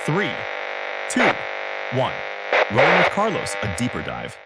3, 2, 1. Rolling with Carlos, a deeper dive.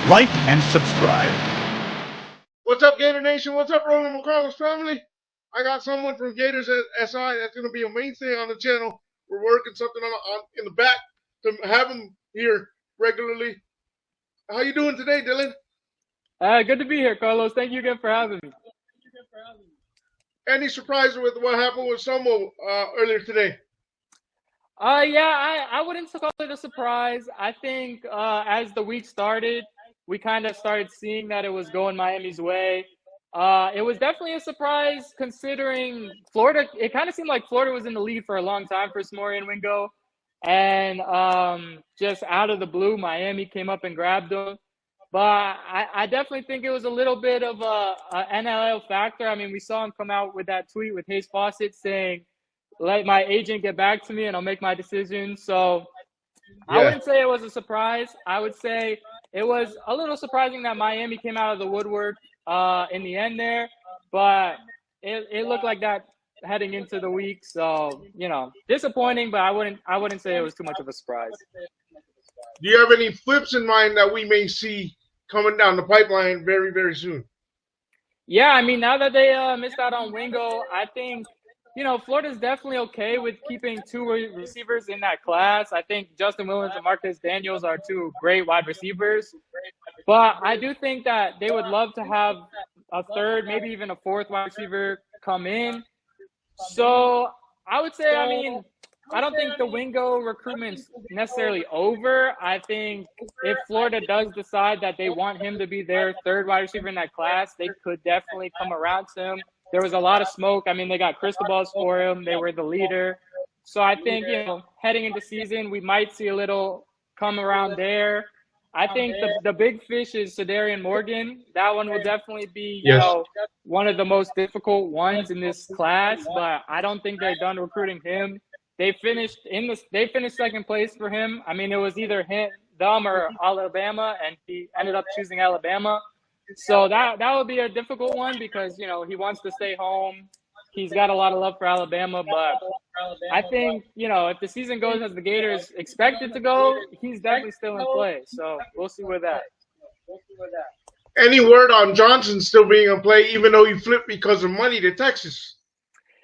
Like and subscribe. What's up, Gator Nation? What's up, RollinwithCarlos family? I got someone from Gators SI that's going to be a mainstay on the channel. We're working something on in the back to have him here regularly. How you doing today, Dylan? Good to be here, Carlos. Thank you again for having me. Any surprise with what happened with Somo earlier today? Yeah, I wouldn't call it a surprise. I think as the week started, we kind of started seeing that it was going Miami's way. It was definitely a surprise considering Florida. It kind of seemed like Florida was in the lead for a long time for Samori and Wingo. And just out of the blue, Miami came up and grabbed them. But I definitely think it was a little bit of a NLL factor. I mean, we saw him come out with that tweet with Hayes Fawcett saying, "Let my agent get back to me and I'll make my decision." So I wouldn't say it was a surprise. I would say it was a little surprising that Miami came out of the woodwork in the end there. But it looked like that heading into the week. So, disappointing, but I wouldn't say it was too much of a surprise. Do you have any flips in mind that we may see coming down the pipeline very, very soon? Yeah, I mean, now that they missed out on Wingo, I think, Florida's definitely okay with keeping two receivers in that class. I think Justin Williams and Marcus Daniels are two great wide receivers. But I do think that they would love to have a third, maybe even a fourth wide receiver come in. So I would say, I don't think the Wingo recruitment's necessarily over. I think if Florida does decide that they want him to be their third wide receiver in that class, they could definitely come around to him. There was a lot of smoke. I mean, they got crystal balls for him. They were the leader. So I think, heading into season, we might see a little come around there. I think the big fish is Sedarian Morgan. That one will definitely be, one of the most difficult ones in this class, but I don't think they're done recruiting him. They finished second place for him. I mean, it was either them or Alabama, and he ended up choosing Alabama. So that would be a difficult one because, he wants to stay home. He's got a lot of love for Alabama, but I think, if the season goes as the Gators expect it to go, he's definitely still in play. So we'll see with that. Any word on Johnson still being in play, even though he flipped because of money to Texas?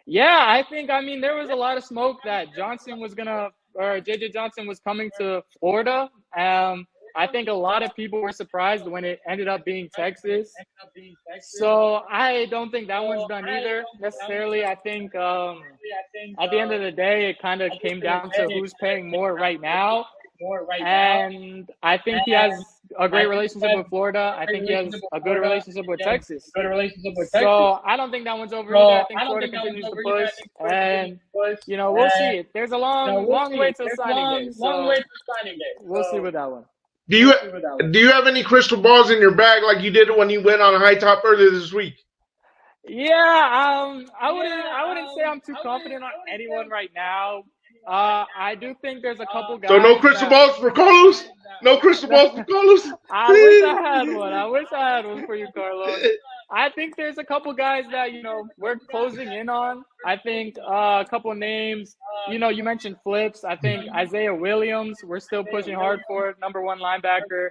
Yeah, I think, there was a lot of smoke that JJ Johnson was coming to Florida. I think a lot of people were surprised when it ended up being Texas. So I don't think that one's done either necessarily. I think at the end of the day, it kind of came down to who's paying more right now. And I think he has a great relationship with Florida. I think he has a good relationship with Texas. So I don't think that one's over either. I think Florida continues to push. And, we'll see. There's a long way to signing day. So we'll see with that one. Do you have any crystal balls in your bag like you did when you went on a high top earlier this week? Yeah, I wouldn't say I'm too confident on anyone right now. I do think there's a couple guys. So no crystal balls for Carlos? No crystal balls for Carlos? I wish I had one. I wish I had one for you, Carlos. I think there's a couple guys that, we're closing in on. I think a couple names, you mentioned flips. I think Isaiah Williams, we're still pushing hard for it, number one linebacker.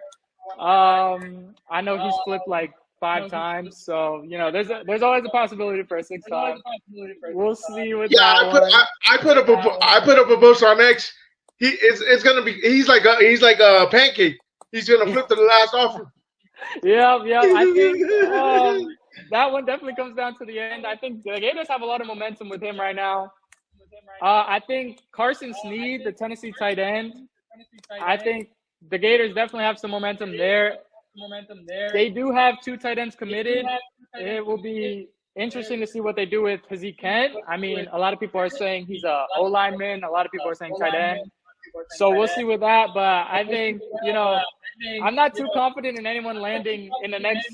I know he's flipped like 5 times. So, there's always a possibility for a 6th time. We'll see with that one. I put up a post on X. He's like a pancake. He's gonna flip to the last offer. Yeah. I think that one definitely comes down to the end. I think the Gators have a lot of momentum with him right now. I think Carson Sneed, the Tennessee tight end, I think the Gators definitely have some momentum there. They do have 2 tight ends committed. It will be interesting to see what they do with Hazik Kent. I mean, a lot of people are saying he's a O lineman. A lot of people are saying tight end. So we'll see with that. But I think, I'm not too confident in anyone landing in the next,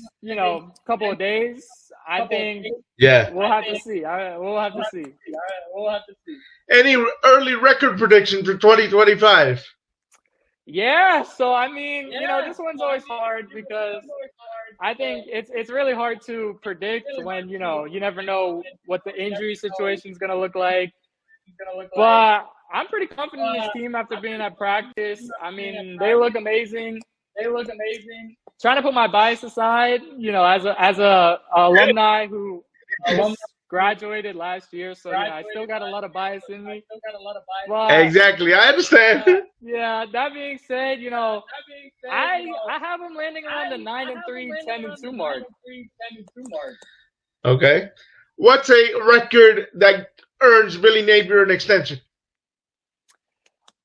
couple of days. I think we'll have to see. We'll have to see. Any early record prediction for 2025? Yeah. So, I mean, this one's always hard because I think it's really hard to predict when, you never know what the injury situation is going to look like. But I'm pretty confident in this team after being at practice. I mean, they look amazing. Trying to put my bias aside, as a alumni who just graduated last year, so I still got a lot of bias in me. But, exactly, I understand. Yeah, that being said, I have them landing around the 9-3, 10-2 mark. Okay, what's a record that earns Billy Napier an extension?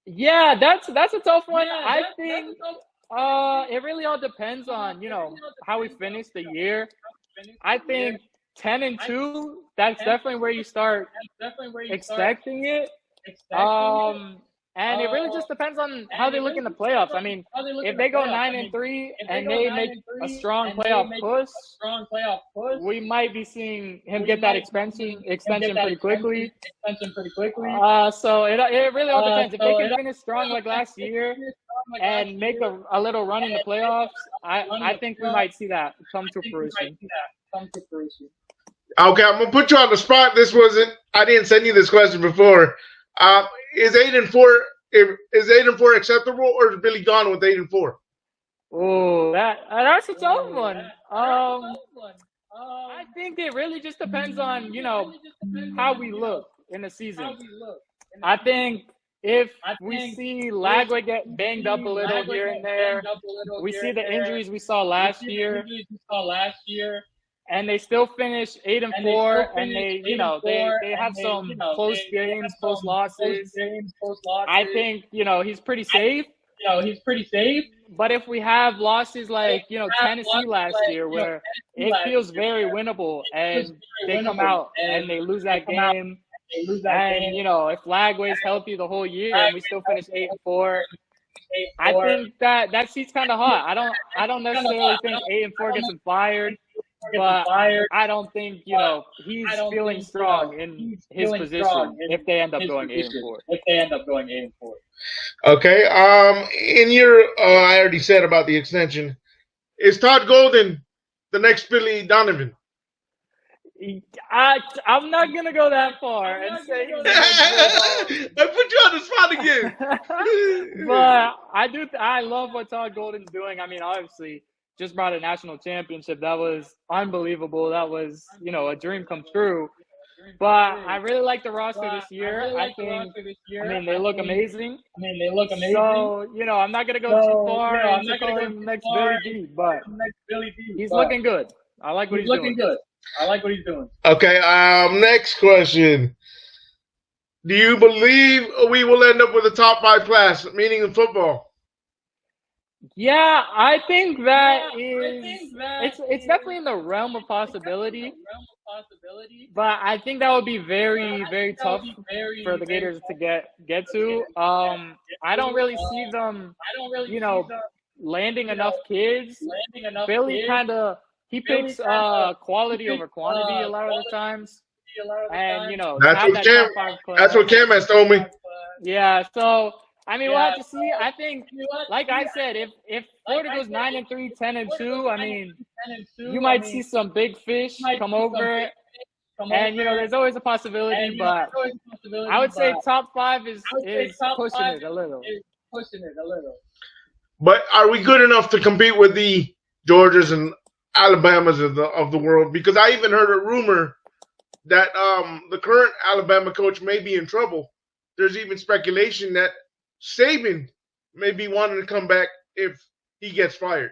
Yeah, that's a tough one. I think it really all depends on, how we finish the year. I think 10-2, that's definitely where you start expecting it. And it really just depends on how they look in the playoffs. I mean, if they go 9-3 and they make a strong playoff push, we might be seeing him get that extension pretty quickly. So it really all depends. If they can finish strong like last year and make a little run in the playoffs, I think we might see that come to fruition. Okay, I'm gonna put you on the spot. I didn't send you this question before. Is 8-4 acceptable, or is Billy gone with 8-4? Oh, that's a tough one. I think it really just depends on how we look in the season. I think if we see Lagway get banged up a little here and there, we see the injuries we saw last year, and they still finish 8-4, and they have some close games, close losses. I think he's pretty safe. But if we have losses like Tennessee last year, where it feels very winnable, and they come out and they lose that game, and if Lagway's healthy the whole year and we still finish 8-4, I think that seat's kind of hot. I don't necessarily think 8-4 gets him fired. But I don't think he's feeling strong in his position if they end up going 8-4. Okay. In your I already said about the extension. Is Todd Golden the next Billy Donovan? I'm not gonna go that far and say I put you on the spot again. But I love what Todd Golden's doing. I mean, obviously, just brought a national championship. That was unbelievable. That was, a dream come true. But I really like the roster this year. I mean, they look amazing. So, I'm not going to go too far and call him next Billy D, but he's looking good. I like what he's doing. Okay, next question. Do you believe we will end up with a top 5 class, meaning in football? Yeah, I think that it's definitely in the realm of possibility. But I think that would be very, very tough for the Gators to get to. I don't really see them, landing enough kids. Billy he picks quality over quantity a lot of the times. And that's what Cam has told me. Yeah, so I mean, we'll have to see. I think, like I said, if Florida goes 9-3, 10-2, I mean, you might see some big fish come over. And, there's always a possibility, but I would say top 5 is pushing it a little. But are we good enough to compete with the Georgias and Alabamas of the world? Because I even heard a rumor that the current Alabama coach may be in trouble. There's even speculation that Saban may be wanting to come back if he gets fired.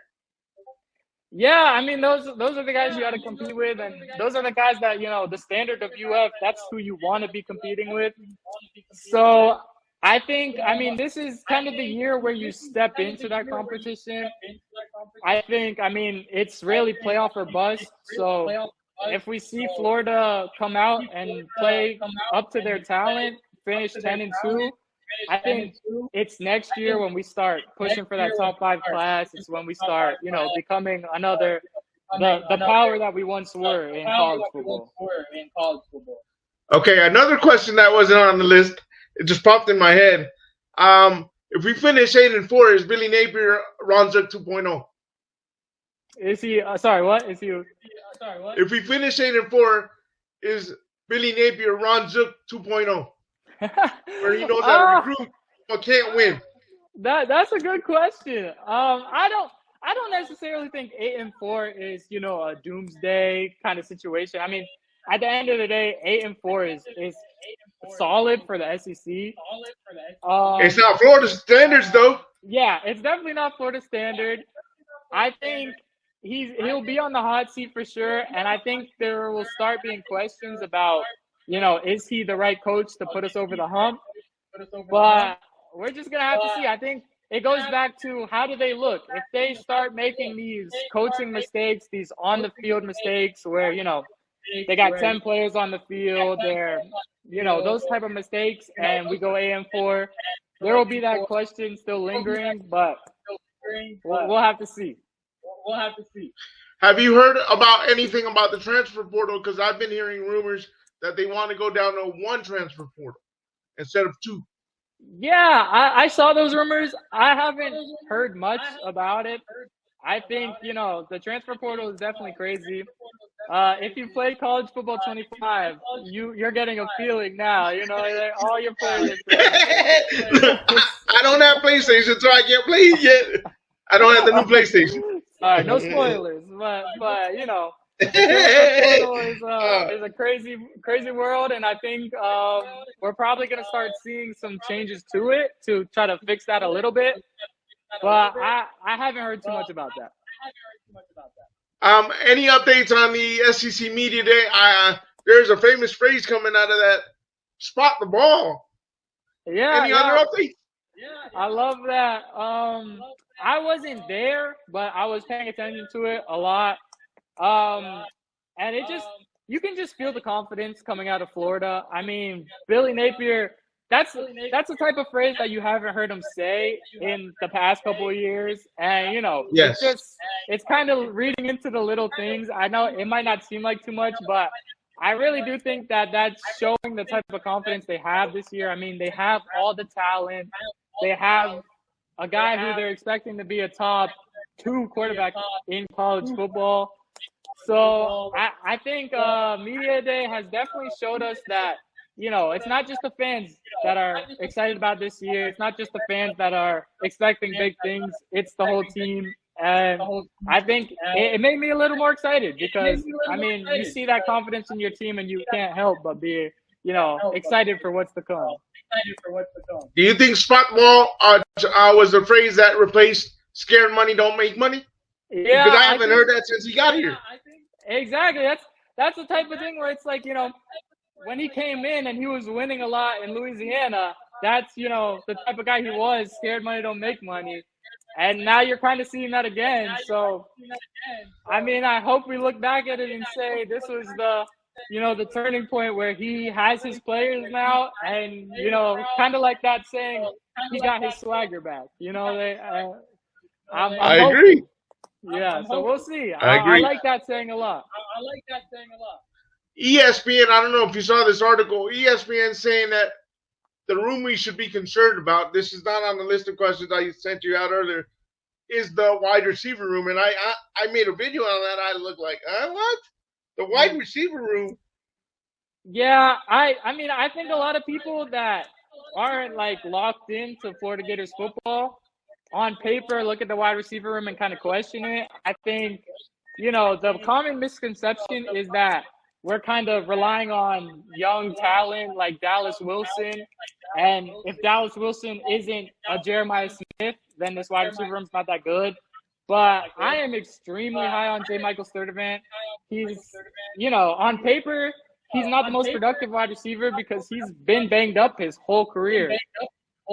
Yeah, I mean, those are the guys you got to compete with, and those are the guys that, the standard of UF, that's who you want to be competing with. So I think, this is kind of the year where you step into that competition. I think, it's really playoff or bust. So if we see Florida come out and play up to their talent, finish 10-2, I think it's next year when we start pushing for that top 5 class. It's when we start, becoming the power that we once were in college football. Okay, another question that wasn't on the list. It just popped in my head. If we finish 8-4, is Billy Napier Ron Zook 2.0? Is he? Sorry, what? Is he? If we finish 8-4, is Billy Napier Ron Zook 2.0? Where he knows how to recruit but can't win. That's a good question. I don't necessarily think 8-4 is a doomsday kind of situation. I mean, at the end of the day, 8-4 is solid for the SEC. It's not Florida standards though. Yeah, it's definitely not Florida standard. I think he'll be on the hot seat for sure, and I think there will start being questions about, is he the right coach to put us over the hump? But we're just gonna have to see. I think it goes back to how do they look? If they start making these coaching mistakes, these on the field mistakes where, they got 10 players on the field, they're, those type of mistakes, and we go 8-4, there will be that question still lingering, but we'll have to see. Have you heard about anything about the transfer portal? Because I've been hearing rumors that they want to go down to 1 transfer portal instead of 2. Yeah, I saw those rumors. I haven't heard much about it. I think, the transfer portal is definitely crazy. If you play college football 25, you're getting a feeling now. All your players. I don't have PlayStation, so I can't play it yet. I don't have the new PlayStation. All right, no spoilers, but the transfer portal is a crazy world, and I think we're probably gonna start seeing some changes to it to try to fix that a little bit. But I haven't heard too much about that. Any updates on the SEC Media Day? There's a famous phrase coming out of that: "Spot the ball." Yeah. Any other updates? I love that. I wasn't there, but I was paying attention to it a lot. And you can just feel the confidence coming out of Florida. I mean, Billy Napier, that's the type of phrase that you haven't heard him say in the past couple of years. And, yes. It's kind of reading into the little things. I know it might not seem like too much, but I really do think that that's showing the type of confidence they have this year. I mean, they have all the talent. They have a guy who they're expecting to be a top 2 quarterback in college football. So I think Media Day has definitely showed us that, it's not just the fans that are excited about this year. It's not just the fans that are expecting big things. It's the whole team. And I think it made me a little more excited because, you see that confidence in your team and you can't help but be, excited for what's to come. Do you think spot ball was the phrase that replaced scared money don't make money? Yeah, because I haven't heard that since he got here. Exactly. That's the type of thing where it's like, when he came in and he was winning a lot in Louisiana, that's, the type of guy he was, scared money don't make money. And now you're kind of seeing that again. So, I hope we look back at it and say this was the turning point where he has his players now and, kind of like that saying, he got his swagger back. I agree. Yeah, so we'll see. I agree. I like that saying a lot. ESPN, I don't know if you saw this article, ESPN saying that the room we should be concerned about, this is not on the list of questions I sent you out earlier, is the wide receiver room. And I made a video on that. I look like, what? The wide receiver room? Yeah, I think a lot of people that aren't locked into Florida Gators football on paper look at the wide receiver room and kind of question it. I think, the common misconception is that we're kind of relying on young talent like Dallas Wilson. And if Dallas Wilson isn't a Jeremiah Smith, then this wide receiver room's not that good. But I am extremely high on J. Michael Sturdivant. He's, on paper, he's not the most productive wide receiver because he's been banged up his whole career.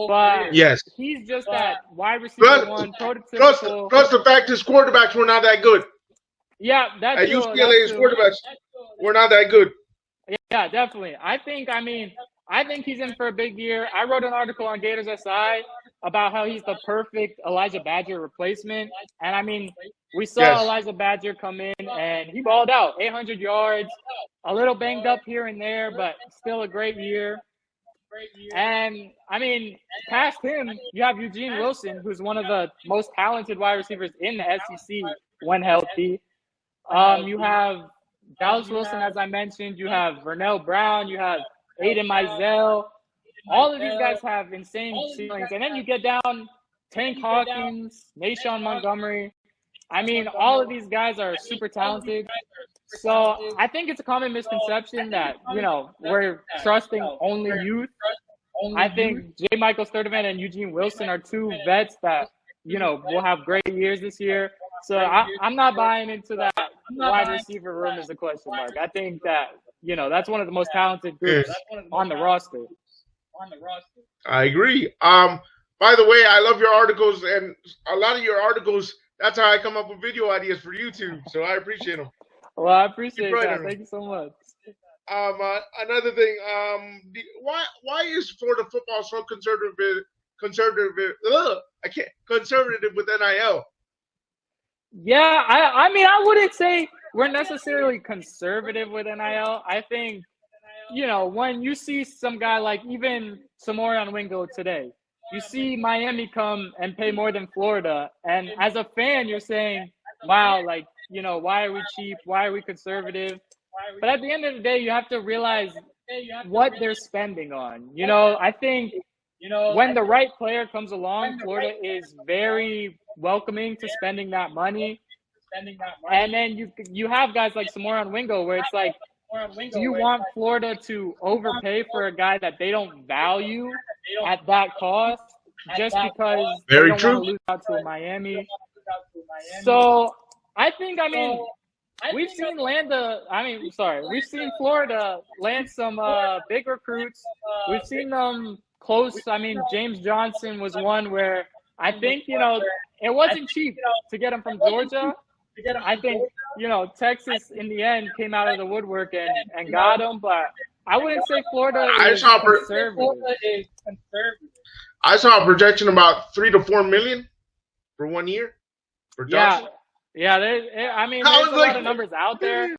But yes, he's just that wide receiver one, prototypical. Plus the fact his quarterbacks were not that good. Yeah, that's at UCLA's quarterbacks. we're not that good. Yeah, definitely. I think he's in for a big year. I wrote an article on Gators SI about how he's the perfect Elijah Badger replacement. And I mean, we saw Yes. Elijah Badger come in and he balled out, 800 yards, a little banged up here and there, but still a great year. And I mean, past him, you have Eugene Wilson, who's one of the most talented wide receivers in the SEC when healthy. You have Dallas Wilson, as I mentioned. You have Vernell Brown. You have Aiden Mizell. All of these guys have insane ceilings. And then you get down Tank Hawkins, Nashawn Montgomery. I mean, all of these guys are super talented. So I think it's a common misconception that, we're trusting only youth. I think J. Michael Sturdivant and Eugene Wilson are two vets that, will have great years this year. So I'm not buying into that wide receiver room as a question mark. I think that, that's one of the most talented groups on the roster. I agree. By the way, I love your articles, and a lot of your articles, that's how I come up with video ideas for YouTube. So I appreciate them. Well, I appreciate that. Thank you so much. Another thing, why is Florida football so conservative with NIL? Yeah, I mean, I wouldn't say we're necessarily conservative with NIL. I think, when you see some guy like even Samorian Wingo today, you see Miami come and pay more than Florida. And as a fan, you're saying, wow, like, why are we cheap? Why are we conservative? But at the end of the day, you have to realize what they're spending on. I think when the right player comes along, Florida is very welcoming to spending that money. And then you have guys like Samorian Wingo, where it's like, do you want Florida to overpay for a guy that they don't value at that cost just because they don't want to lose out to Miami? So I think, we've seen Florida land some big recruits. We've seen them close. James Johnson was one where I think, it wasn't cheap to get him from Georgia. I think, Texas in the end came out of the woodwork and got him, but I wouldn't say Florida is conservative. I saw a projection about $3 to $4 million for 1 year for Johnson. Yeah, there's a lot of numbers out there.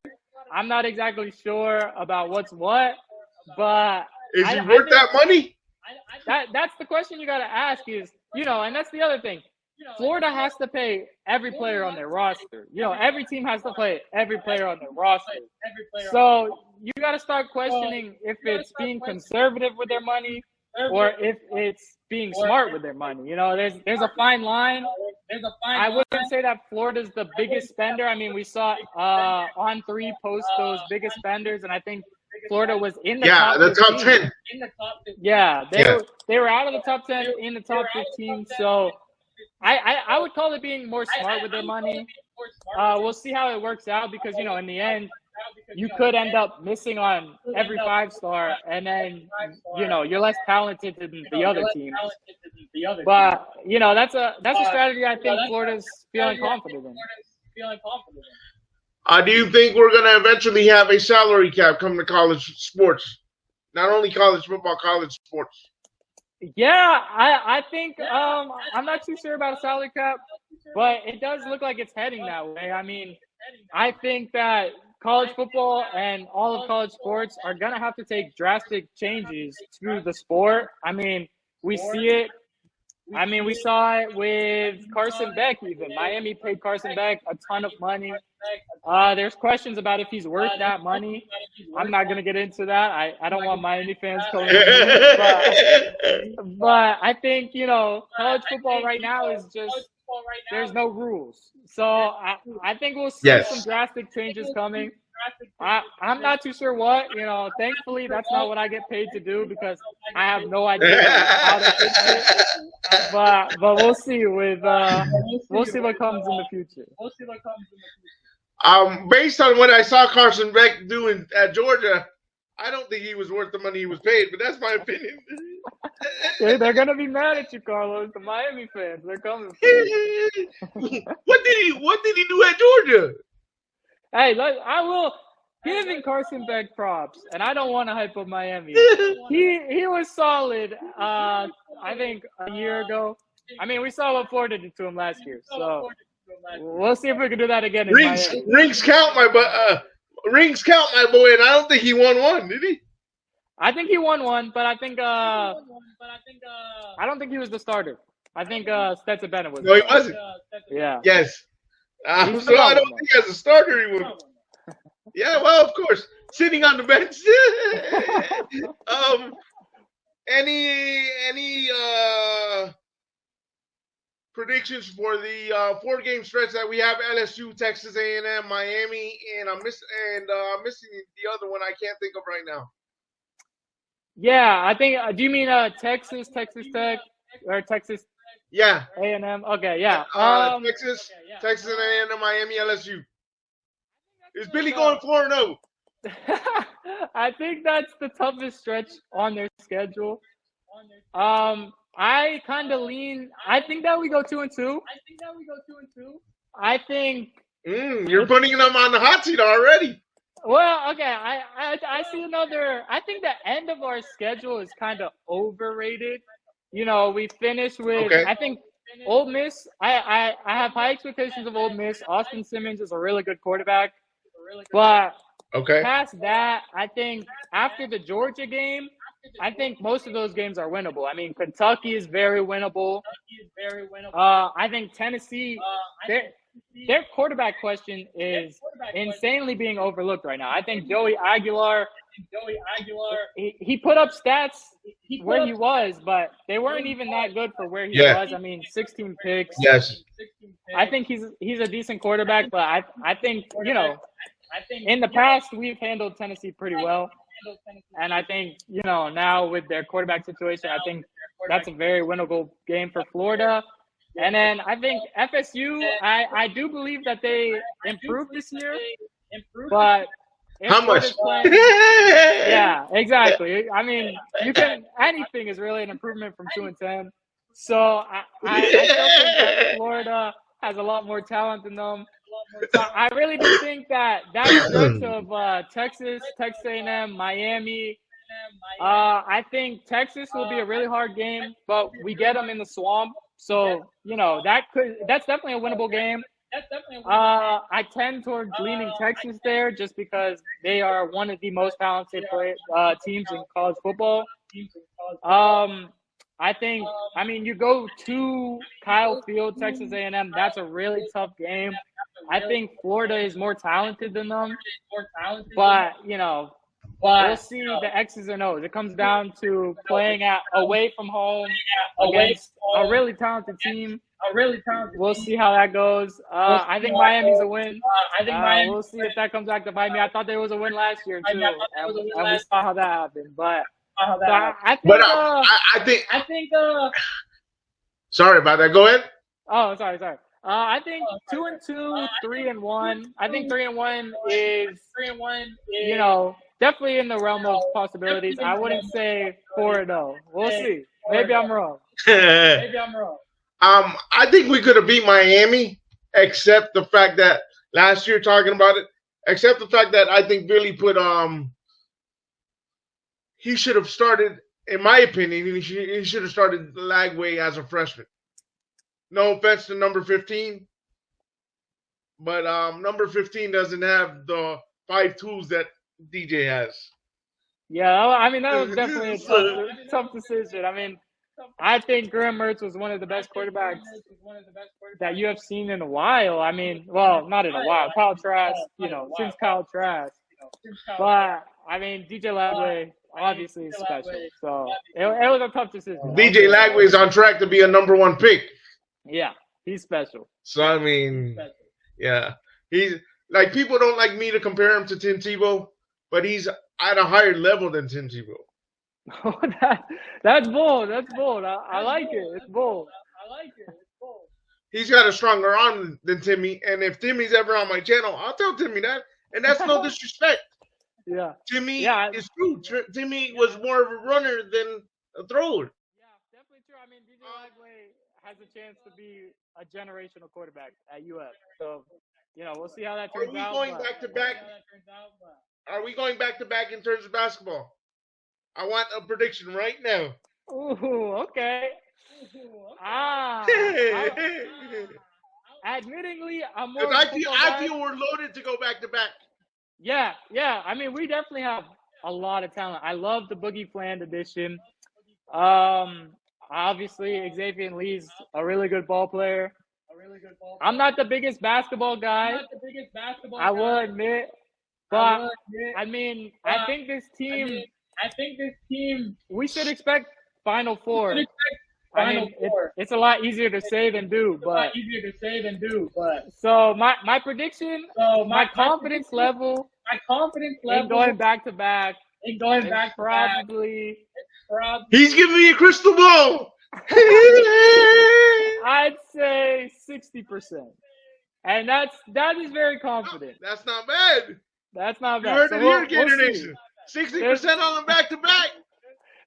I'm not exactly sure about what's what, but is he worth that money? That's the question you got to ask is, and that's the other thing. Florida has to pay every player on their roster. Every team has to play every player on their roster. So you got to start questioning if it's being conservative with their money or if it's being smart with their money. There's a fine line. I wouldn't say that Florida's the biggest spender. we saw On3 post those biggest spenders, and I think Florida was in the top 15. top 10. Yeah, they were out of the top 10 in the top 15. So I would call it being more smart with their money. We'll see how it works out because, in the end, you could end up missing on every 5-star, and then, you're less talented than the other teams. But, that's a strategy I think Florida's feeling confident in. Do you think we're going to eventually have a salary cap come to college sports? Not only college football, college sports. Yeah, I think I'm not too sure about a salary cap, but it does look like it's heading that way. I think that college football and all of college sports are going to have to take drastic changes to the sport. We see it. We saw it with Carson Beck even. Miami paid Carson Beck a ton of money. There's questions about if he's worth that money. I'm not going to get into that. I don't want Miami fans coming in. But I think, college football right now is just, there's no rules. So I think we'll see some drastic changes coming. I'm not too sure what, thankfully that's not what I get paid to do because I have no idea how to fix it. But we'll see we'll see what comes in the future. Based on what I saw Carson Beck doing at Georgia, I don't think he was worth the money he was paid, but that's my opinion. They're gonna be mad at you, Carlos. The Miami fans, they're coming for you. What did he do at Georgia? Hey, I will. giving Carson Beck props, and I don't want to hype up Miami. He was solid. I think a year ago. I mean, we saw what Florida did to him last year, so we'll see if we can do that again. Rings count, my boy, and I don't think he won one, did he? I think he won one, but I think I don't think he was the starter. I think Stetson Bennett was. No, he wasn't. Yeah. Yes. So I don't think as a starter he would. Yeah, well, of course, sitting on the bench. Any predictions for the 4-game stretch that we have? LSU, Texas A&M, Miami, and I'm missing the other one I can't think of right now. Yeah, I think. Do you mean Texas Tech, or Texas? Yeah. A&M. Okay, yeah. Texas A&M, Miami, LSU. Is Billy going 4-0? I think that's the toughest stretch on their schedule. I kind of lean. I think that we go 2-2. I think. You're putting them on the hot seat already. Well, okay. I see another. I think the end of our schedule is kind of overrated. We finished with. Okay. I think Ole Miss. I have high expectations of Ole Miss. Austin Simmons is a really good quarterback. But past that, I think after the Georgia game, I think most of those games are winnable. I mean, Kentucky is very winnable. I think Tennessee, their quarterback question is insanely being overlooked right now. I think Joey Aguilar, he put up stats where he was, but they weren't even that good for where he was. I mean, 16 picks. Yes. I think he's a decent quarterback, but I think, in the past, we've handled Tennessee pretty well. And I think, now with their quarterback situation, I think that's a very winnable game for Florida. And then I think FSU, I do believe that they improved this year. But how much? Yeah, exactly. I mean, anything is really an improvement from 2-10. So I still think that Florida has a lot more talent than them. So I really do think that stretch of Texas A&M, Miami, I think Texas will be a really hard game, but we get them in the swamp. So, that's definitely a winnable game. I tend towards leaning Texas there just because they are one of the most talented teams in college football. I think, you go to Kyle Field, Texas A&M, that's a really tough game. I think Florida is more talented than them, but, we'll see the X's and O's. It comes down to playing away from home against a really talented team. We'll see how that goes. I think Miami's a win. We'll see if that comes back to bite me. I thought there was a win last year, too, and we saw how that happened. But I think sorry about that. Go ahead. Oh, sorry. I think 2-2, 3-1. I think 3-1 is definitely in the realm of possibilities. I wouldn't say 4-0. We'll see. Maybe I'm wrong. I think we could have beat Miami, except the fact that last year talking about it, except the fact that I think Billy put he should have started, in my opinion, he should have started Lagway as a freshman. No offense to number 15, but number 15 doesn't have the 5 tools that DJ has. Yeah, that was definitely a tough decision. I think Graham Mertz was one of the best quarterbacks that you have seen in a while. Well, not in a while. Kyle Trask, since Kyle Trask. But, DJ Lagway obviously is special. So, it was a tough decision. DJ Lagway is on track to be a number 1 pick. Yeah, he's special. So, yeah. He's like, people don't like me to compare him to Tim Tebow, but he's at a higher level than Tim Tebow. That's bold. I like it. It's bold. He's got a stronger arm than Timmy, and if Timmy's ever on my channel, I'll tell Timmy that, and that's no disrespect. Yeah. Timmy is true. Timmy was more of a runner than a thrower. Yeah, definitely true. DJ Lagway has a chance to be a generational quarterback at UF. So, we'll see how that turns out. Are we going back to back? Are we going back to back in terms of basketball? I want a prediction right now. Ooh, okay. Admittingly, I'm more Because of a football I guy. feel we're loaded to go back to back. Yeah. I mean, we definitely have a lot of talent. I love the Boogie Fland edition. Obviously, Xavier Lee's a really good ball player. I'm not the biggest basketball guy. I will admit, but I mean, I think this team. We should expect Final Four. I mean, it's a lot easier to say than do, but so my prediction, my confidence level in going back to back is probably. He's giving me a crystal ball. I'd say 60%, and that is very confident. That's not bad. That's not You bad. heard So it here, we'll Gator see. Nation. 60% on the back to back.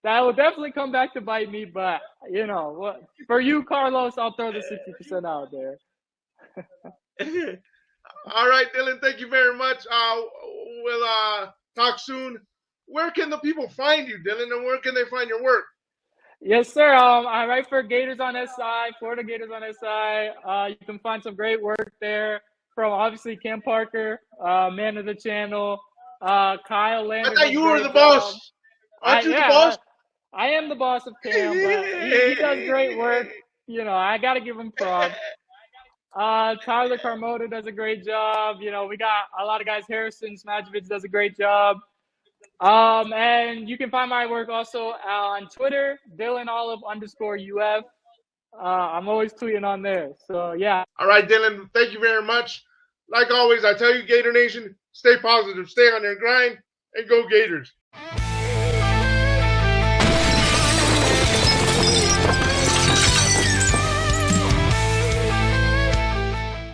That will definitely come back to bite me, but for you, Carlos, I'll throw the 60% out there. All right, Dylan, thank you very much. We'll talk soon. Where can the people find you, Dylan, and where can they find your work? Yes, sir. I write for Gators on SI, Florida Gators on SI. You can find some great work there from obviously Cam Parker, man of the channel, Kyle Landers. I thought you were the boss. Aren't you the boss? I am the boss of Cam, but he does great work. I got to give him props. Tyler Carmota does a great job. We got a lot of guys. Harrison Smadjovic does a great job. And you can find my work also on Twitter, DylanOlive_UF. I'm always tweeting on there. So, yeah. All right, Dylan, thank you very much. Like always, I tell you, Gator Nation, stay positive, stay on your grind, and go Gators.